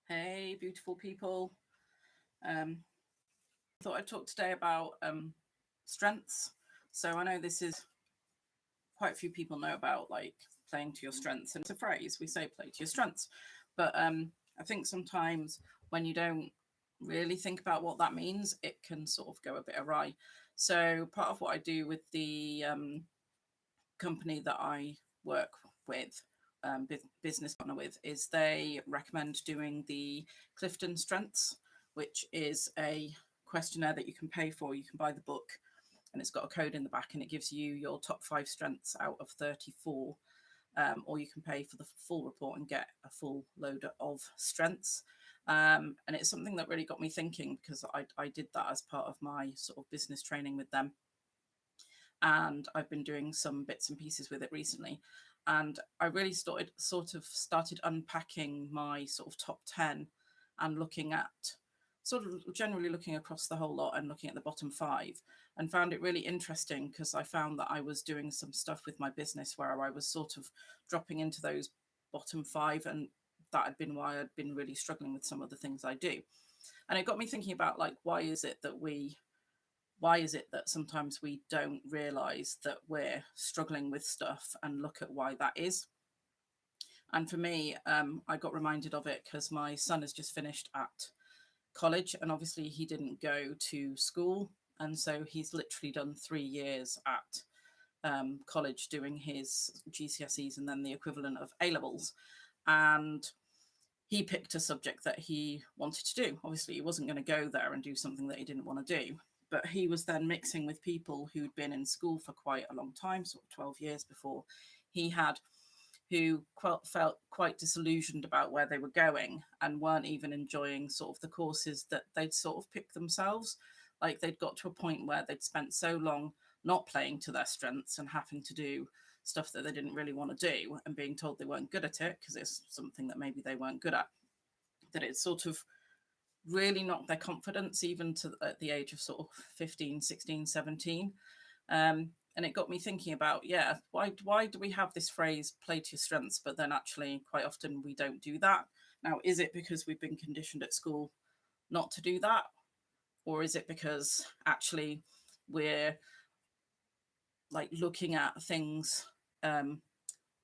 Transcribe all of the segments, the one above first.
Hey, beautiful people. Um, thought I'd talk today about strengths. So I know this is quite a few people know about like playing to your strengths, and it's a phrase we say play to your strengths. But I think sometimes when you don't really think about what that means, it can sort of go a bit awry. So part of what I do with the company that I work with, business partner with, is they recommend doing the Clifton Strengths, which is a questionnaire that you can pay for. You can buy the book, and it's got a code in the back, and it gives you your top 5 strengths out of 34. Or you can pay for the full report and get a full load of strengths. And it's something that really got me thinking, because I did that as part of my sort of business training with them, and I've been doing some bits and pieces with it recently. And I really started unpacking my sort of top 10, and looking at sort of generally looking across the whole lot and looking at the bottom 5, and found it really interesting, because I found that I was doing some stuff with my business where I was sort of dropping into those bottom 5, and that had been why I'd been really struggling with some of the things I do. And it got me thinking about, like, why is it that sometimes we don't realize that we're struggling with stuff, and look at why that is? And for me, I got reminded of it because my son has just finished at college, and obviously he didn't go to school. And so he's literally done 3 years at college doing his GCSEs and then the equivalent of A levels. And he picked a subject that he wanted to do. Obviously, he wasn't going to go there and do something that he didn't want to do. But he was then mixing with people who'd been in school for quite a long time, sort of 12 years before he had, who felt quite disillusioned about where they were going, and weren't even enjoying sort of the courses that they'd sort of picked themselves. Like, they'd got to a point where they'd spent so long not playing to their strengths and having to do stuff that they didn't really want to do, and being told they weren't good at it because it's something that maybe they weren't good at, that it sort of really knocked their confidence, even to at the age of sort of 15, 16, 17. And it got me thinking about, yeah, why do we have this phrase play to your strengths, but then actually quite often we don't do that? Now, is it because we've been conditioned at school not to do that, or is it because actually we're like looking at things um,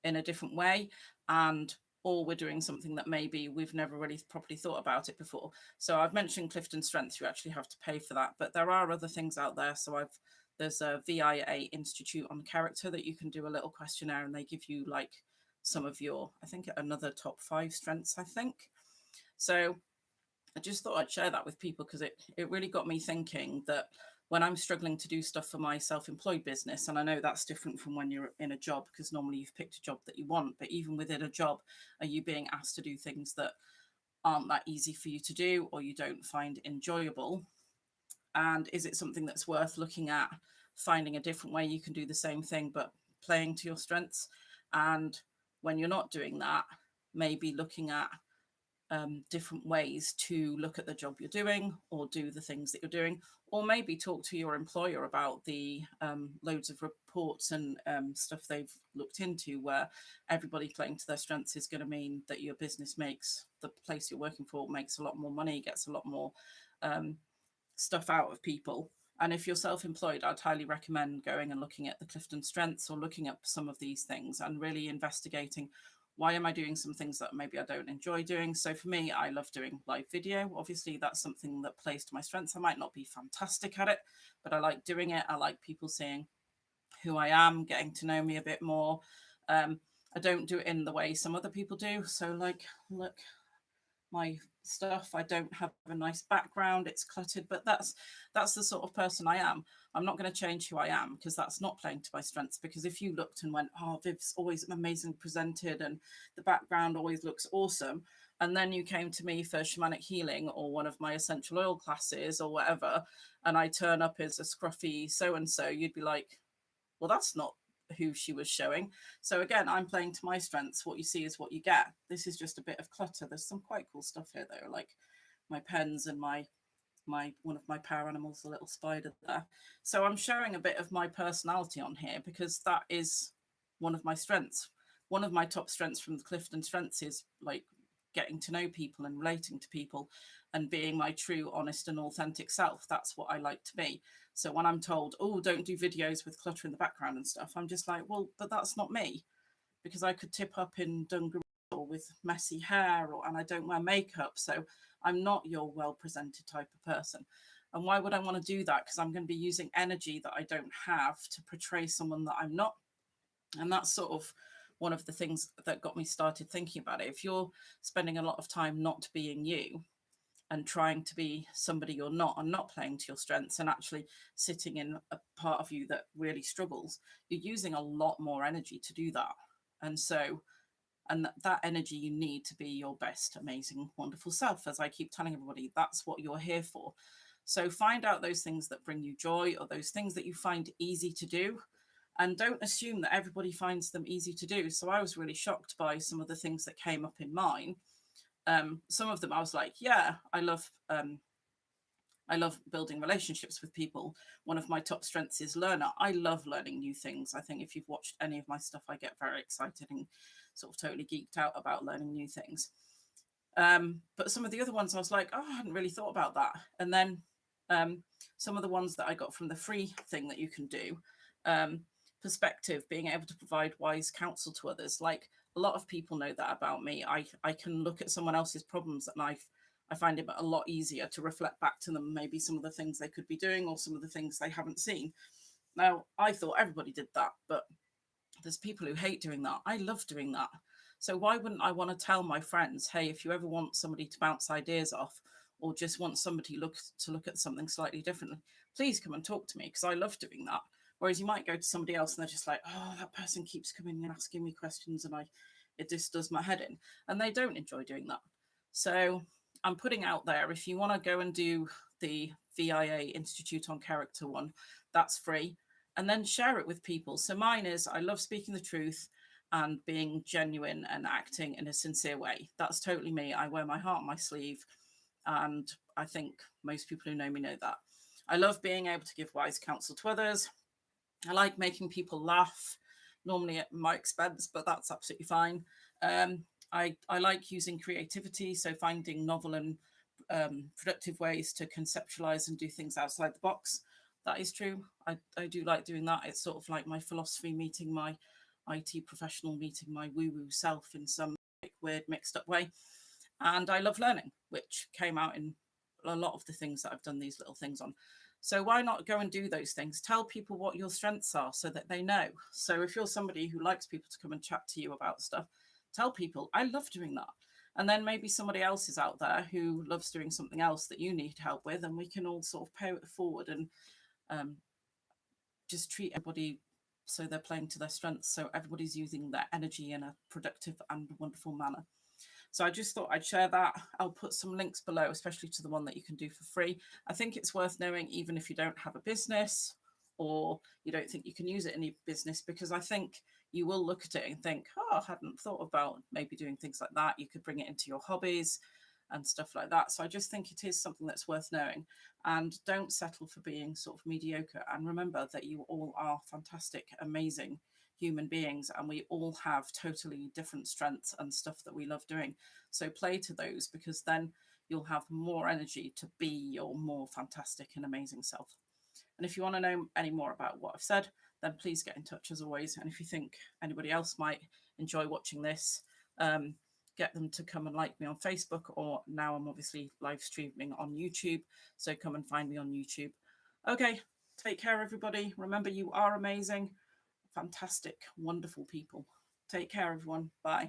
in a different way, and or we're doing something that maybe we've never really properly thought about it before? So I've mentioned Clifton Strengths, you actually have to pay for that, but there are other things out there. So there's a VIA Institute on Character that you can do a little questionnaire, and they give you like some of your, I think, another top 5 strengths, I think. So I just thought I'd share that with people, because it really got me thinking that when I'm struggling to do stuff for my self-employed business, and I know that's different from when you're in a job, because normally you've picked a job that you want, but even within a job, are you being asked to do things that aren't that easy for you to do, or you don't find enjoyable? And is it something that's worth looking at, finding a different way you can do the same thing but playing to your strengths? And when you're not doing that, maybe looking at different ways to look at the job you're doing, or do the things that you're doing, or maybe talk to your employer about the loads of reports and stuff they've looked into, where everybody playing to their strengths is going to mean that your business makes, the place you're working for makes a lot more money, gets a lot more um, stuff out of people. And if you're self-employed, I'd highly recommend going and looking at the Clifton Strengths, or looking up some of these things and really investigating, why am I doing some things that maybe I don't enjoy doing? So for me, I love doing live video. Obviously, that's something that plays to my strengths. I might not be fantastic at it, but I like doing it. I like people seeing who I am, getting to know me a bit more. I don't do it in the way some other people do. So, like, look, my stuff, I don't have a nice background, it's cluttered, but that's the sort of person I am. I'm not going to change who I am, because that's not playing to my strengths. Because if you looked and went, oh, Viv's always amazingly presented and the background always looks awesome, and then you came to me for shamanic healing or one of my essential oil classes or whatever, and I turn up as a scruffy so and so, you'd be like, well, that's not who she was showing. So again, I'm playing to my strengths. What you see is what you get. This is just a bit of clutter. There's some quite cool stuff here though, like my pens and my one of my power animals, the little spider there. So I'm showing a bit of my personality on here, because that is one of my strengths. One of my top strengths from the Clifton Strengths is like getting to know people and relating to people and being my true, honest and authentic self. That's what I like to be. So when I'm told, oh, don't do videos with clutter in the background and stuff, I'm just like, well, but that's not me, because I could tip up in dungaree or with messy hair, and I don't wear makeup. So I'm not your well presented type of person. And why would I want to do that? Because I'm going to be using energy that I don't have to portray someone that I'm not. And that's sort of one of the things that got me started thinking about it. If you're spending a lot of time not being you and trying to be somebody you're not, and not playing to your strengths, and actually sitting in a part of you that really struggles, you're using a lot more energy to do that. And so, and that energy you need to be your best, amazing, wonderful self. As I keep telling everybody, that's what you're here for. So find out those things that bring you joy, or those things that you find easy to do, and don't assume that everybody finds them easy to do. So I was really shocked by some of the things that came up in mine. Some of them I was like, yeah, I love building relationships with people. One of my top strengths is learner. I love learning new things. I think if you've watched any of my stuff, I get very excited and sort of totally geeked out about learning new things. But some of the other ones I was like, oh, I hadn't really thought about that. And then some of the ones that I got from the free thing that you can do, perspective, being able to provide wise counsel to others. Like, a lot of people know that about me. I can look at someone else's problems and I find it a lot easier to reflect back to them maybe some of the things they could be doing, or some of the things they haven't seen. Now, I thought everybody did that, but there's people who hate doing that. I love doing that. So why wouldn't I want to tell my friends, hey, if you ever want somebody to bounce ideas off, or just want somebody to look at something slightly differently, please come and talk to me, because I love doing that. Whereas you might go to somebody else and they're just like, oh, that person keeps coming and asking me questions and it just does my head in. And they don't enjoy doing that. So I'm putting out there, if you want to go and do the VIA Institute on Character one, that's free. And then share it with people. So mine is, I love speaking the truth and being genuine and acting in a sincere way. That's totally me. I wear my heart on my sleeve. And I think most people who know me know that. I love being able to give wise counsel to others. I like making people laugh, normally at my expense, but that's absolutely fine. I like using creativity, so finding novel and productive ways to conceptualize and do things outside the box. That is true. I do like doing that. It's sort of like my philosophy meeting my IT professional, meeting my woo-woo self in some weird mixed up way. And I love learning, which came out in a lot of the things that I've done these little things on. So why not go and do those things? Tell people what your strengths are so that they know. So if you're somebody who likes people to come and chat to you about stuff, tell people, I love doing that. And then maybe somebody else is out there who loves doing something else that you need help with, and we can all sort of pay it forward and just treat everybody so they're playing to their strengths. So everybody's using their energy in a productive and wonderful manner. So I just thought I'd share that. I'll put some links below, especially to the one that you can do for free. I think it's worth knowing, even if you don't have a business or you don't think you can use it in your business, because I think you will look at it and think, oh, I hadn't thought about maybe doing things like that. You could bring it into your hobbies and stuff like that. So I just think it is something that's worth knowing. And don't settle for being sort of mediocre. And remember that you all are fantastic, amazing human beings, and we all have totally different strengths and stuff that we love doing. So play to those, because then you'll have more energy to be your more fantastic and amazing self. And if you want to know any more about what I've said, then please get in touch as always. And if you think anybody else might enjoy watching this, get them to come and like me on Facebook, or now I'm obviously live streaming on YouTube. So come and find me on YouTube. Okay, take care, everybody. Remember, you are amazing. Fantastic, wonderful people. Take care, everyone. Bye.